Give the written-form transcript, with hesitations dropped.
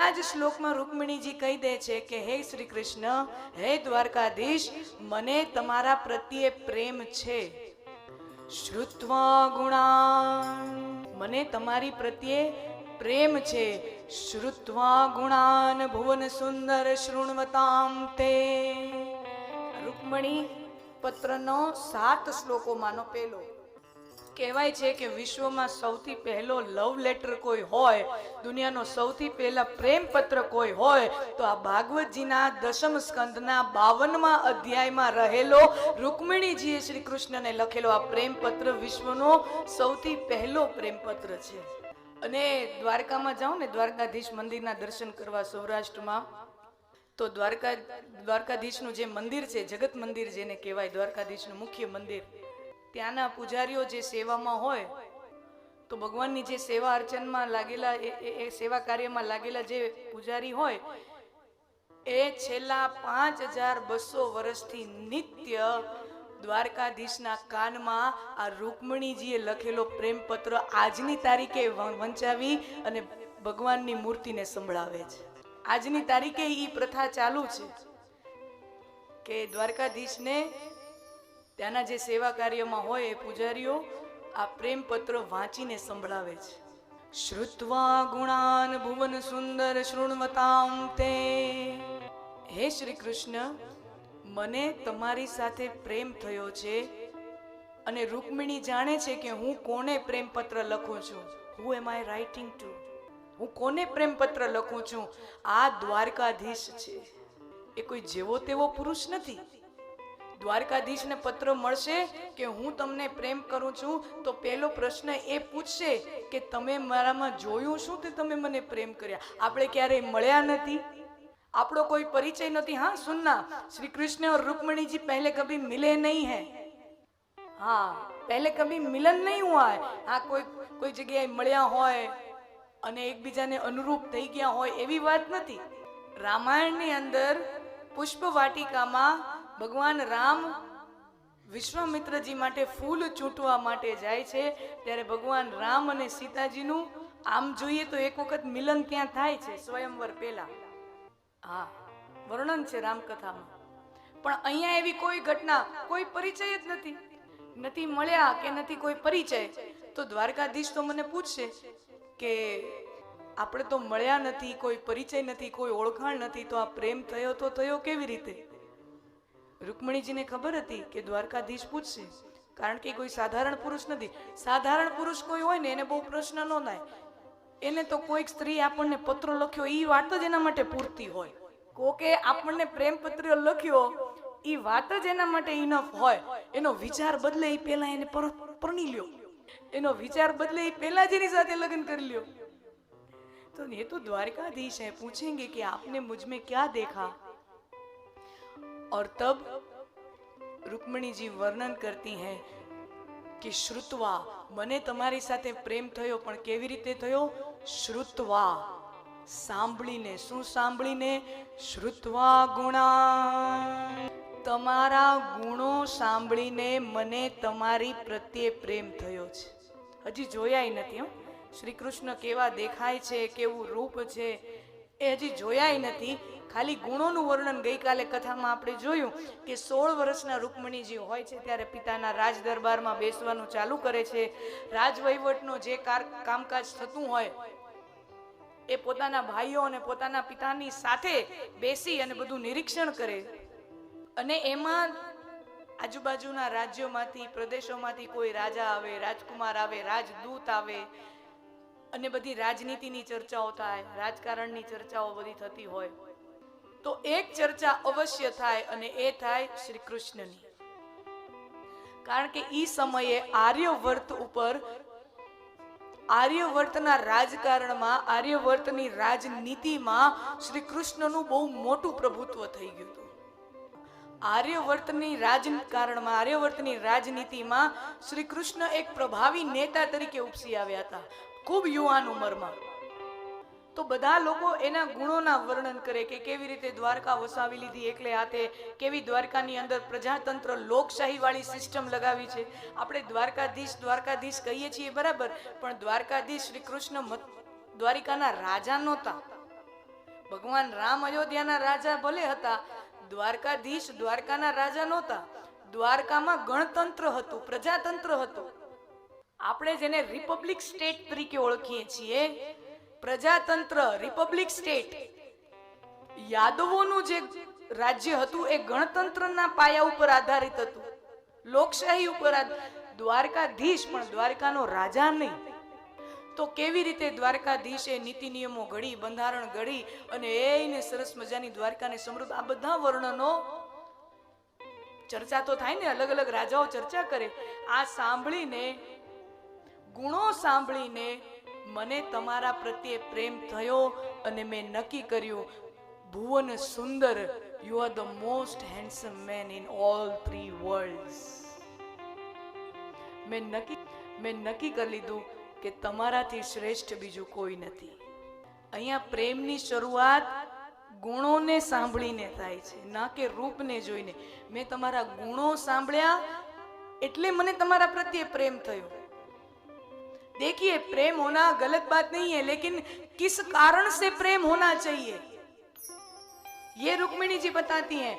પહેલા જ શ્લોકમાં રૂકમિણીજી કહી દે છે કે હે શ્રી કૃષ્ણ, હે દ્વારકાધીશ, મને તમારા પ્રત્યે પ્રેમ છે. શ્રુત્વા ગુણાન, મને તમારી પ્રત્યે પ્રેમ છે. શ્રુત્વા ગુણાન ભુવન સુંદર શૃણવતામ તે. રૂકમણી પત્રનો 7 શ્લોકોમાંનો પહેલો. કહેવાય છે કે વિશ્વમાં સૌથી પહેલો લવ લેટર કોઈ હોય, દુનિયાનો સૌથી પહેલા પ્રેમ પત્ર કોઈ હોય તો આ ભાગવતજીના 10મ સ્કંદના 52મા અધ્યાયમાં રહેલો રૂકમિણીજીએ શ્રી કૃષ્ણને લખેલો આ પ્રેમ પત્ર વિશ્વનો સૌથી પહેલો પ્રેમ પત્ર છે. અને દ્વારકામાં જાઓ ને, દ્વારકાધીશ મંદિરના દર્શન કરવા સૌરાષ્ટ્રમાં, તો દ્વારકાધીશનું જે મંદિર છે, જગત મંદિર જેને કહેવાય, દ્વારકાધીશનું મુખ્ય મંદિર, ત્યાંના પૂજારીઓ જે સેવામાં હોય તો ભગવાનની જે સેવા અર્ચનમાં લાગેલા, એ સેવા કાર્યમાં લાગેલા જે પૂજારી હોય એ છેલ્લા 5200 વર્ષથી નિત્ય દ્વારકાધીશના કાનમાં આ રૂકમણીજીએ લખેલો પ્રેમ પત્ર આજની તારીખે વંચાવી અને ભગવાનની મૂર્તિને સંભળાવે છે. આજની તારીખે એ પ્રથા ચાલુ છે કે દ્વારકાધીશને ત્યાંના જે સેવા કાર્યમાં હોય એ પૂજારીઓ આ પ્રેમ પત્ર વાંચીને સંભળાવે છે. શ્રુત્વા ગુણાન ભુવન સુંદર શૃણવતામ તે. હે શ્રી કૃષ્ણ, મને તમારી સાથે પ્રેમ થયો છે. અને રૂકમિણી જાણે છે કે હું કોને પ્રેમ પત્ર લખું છું. હુ એમ આઈ રાઇટિંગ ટુ? હું કોને પ્રેમ પત્ર લખું છું? આ દ્વારકાધીશ છે. એ કોઈ જેવો તેવો પુરુષ નથી. દ્વારકાધીશને પત્ર મળશે કે હું તમને પ્રેમ કરું છું તો પહેલો પ્રશ્ન એ પૂછશે કે તમે મારામાં જોયું શું તે તમે મને પ્રેમ કર્યા? આપણે ક્યારેય મળ્યા નથી, આપણો કોઈ પરિચય નથી. हाँ सुनना, श्री कृष्ण और रुक्मिणी जी पहले कभी मिले नहीं हैं. हाँ, पहले कभी मिलन नहीं हुआ है. हाँ, કોઈ જગ્યાએ મળ્યા હોય અને એકબીજાને અનુરૂપ થઈ ગયા હોય એવી વાત નથી. રામાયણની અંદર પુષ્પ વાટિકામાં ભગવાન રામ વિશ્વામિત્રજી માટે ફૂલ ચૂંટવા માટે જાય છે ત્યારે ભગવાન રામ અને સીતાજીનું આમ જોઈએ તો એક વખત મિલન ત્યાં થાય છે સ્વયંવર પહેલા. હા, વર્ણન છે રામકથામાં. પણ અહીંયા એવી કોઈ ઘટના, કોઈ પરિચય જ નથી મળ્યા કે નથી કોઈ પરિચય. તો દ્વારકાધીશ તો મને પૂછશે કે આપણે તો મળ્યા નથી, કોઈ પરિચય નથી, કોઈ ઓળખાણ નથી, તો આ પ્રેમ થયો તો થયો કેવી રીતે? રૂકમણીજીને ખબર હતી કે દ્વારકાધીશ પૂછશે, કારણ કે કોઈ સાધારણ પુરુષ નથી. સાધારણ પુરુષ કોઈ હોય ને એને બહુ પ્રશ્ન ન થાય. એને તો કોઈક સ્ત્રી આપણને પત્ર લખ્યો એ વાત જ એના માટે પૂરતી હોય. કોકે આપણને પ્રેમ પત્ર લખ્યો એ વાત જ એના માટે ઇનફ હોય. એનો વિચાર બદલે એ પહેલા એને પરણી લ્યો, એનો વિચાર બદલે એ પહેલા જ એની સાથે લગ્ન કરી લ્યો. तो ये तो द्वारकाधीश है, पूछेंगे कि आपने मुझ में क्या देखा? और तब रुक्मिणी जी वर्णन करती हैं कि श्रुत्वा, મને તમારી સાથે પ્રેમ થયો, પણ કેવી રીતે થયો? શ્રુત્વા, સાંભળીને. શું સાંભળીને? શ્રુત્વા ગુણા, તમારા ગુણો સાંભળીને મને તમારી પ્રત્યે પ્રેમ થયો છે. હજી જોયાય નથી હો શ્રી કૃષ્ણ કેવા દેખાય છે, કેવું રૂપ છે, એ હજી જોયાય નથી. ખાલી ગુણોનું વર્ણન ગઈકાલે કથામાં આપણે જોયું કે 16 વર્ષના રૂકમણીજી હોય છે ત્યારે પિતાના રાજ દરબારમાં બેસવાનું ચાલુ કરે છે. રાજવહીવટનો જે કામકાજ થતું હોય એ પોતાના ભાઈઓ અને પોતાના પિતાની સાથે બેસી અને બધું નિરીક્ષણ કરે. અને એમાં આજુબાજુના રાજ્યોમાંથી, પ્રદેશોમાંથી કોઈ રાજા આવે, રાજકુમાર આવે, રાજદૂત આવે અને બધી રાજનીતિની ચર્ચાઓ થાય, રાજકારણની ચર્ચાઓ બધી થતી હોય. તો એક ચર્ચા અવશ્ય થાય અને એ થાય શ્રી કૃષ્ણની. કારણ કે ઈ સમયે આર્યવર્ત ઉપર, આર્યવર્તના રાજકારણમાં, આર્યવર્તની રાજનીતિમાં શ્રી કૃષ્ણનું બહુ મોટું પ્રભુત્વ થઈ ગયું હતું. આર્યવર્તની રાજકારણમાં, આર્યવર્તની રાજનીતિમાં શ્રી કૃષ્ણ એક પ્રભાવી નેતા તરીકે ઉપસી આવ્યા હતા, ખૂબ યુવાન ઉંમરમાં. તો બધા લોકો એના ગુણોના વર્ણન કરે કે કેવી રીતે દ્વારકા વસાવી લીધી એકલે હાથે, કેવી દ્વારકાની અંદર પ્રજાતંત્ર લોકશાહી વાળી સિસ્ટમ લગાવી છે. આપણે દ્વારકાધીશ કહીએ છીએ બરાબર, પણ દ્વારકાધીશ શ્રી કૃષ્ણ દ્વારિકાના રાજા નહોતા. ભગવાન રામ અયોધ્યાના રાજા ભલે હતા, દ્વારકાધીશ દ્વારકાના રાજા નહોતા. દ્વારકામાં ગણતંત્ર હતું, પ્રજાતંત્ર હતું. આપણે જેને રિપબ્લિક સ્ટેટ તરીકે ઓળખીએ છીએ, પ્રજાતંત્ર રિપબ્લિક સ્ટેટ, યાદવોનું જે રાજ્ય હતું એ ગણતંત્રના પાયા ઉપર આધારિત હતું, લોકશાહી ઉપર. દ્વારકાધીશ પણ દ્વારકાનો રાજા નહીં. તો કેવી રીતે દ્વારકાધીશે નીતિ નિયમો ઘડી, બંધારણ ઘડી અને એને સરસ મજાની દ્વારકાને સમૃદ્ધ, આ બધા વર્ણનો ચર્ચા તો થાય ને, અલગ અલગ રાજાઓ ચર્ચા કરે. આ સાંભળીને, ગુણો સાંભળીને મને તમારા પ્રત્યે પ્રેમ થયો અને મેં નક્કી કર્યું, Bhuvan Sundar, you are the most handsome man in all 3 worlds. મેં નક્કી કરી લીધું કે તમારાથી શ્રેષ્ઠ બીજું કોઈ નથી. અહીંયા પ્રેમની શરૂઆત ગુણોને સાંભળીને થાય છે, ના કે રૂપને જોઈને. મેં તમારા ગુણો સાંભળ્યા એટલે મને તમારા પ્રત્યે પ્રેમ થયો. देखिए, प्रेम होना गलत बात नहीं है, लेकिन किस कारण से प्रेम होना चाहिए ये रुक्मिणी जी बताती हैं.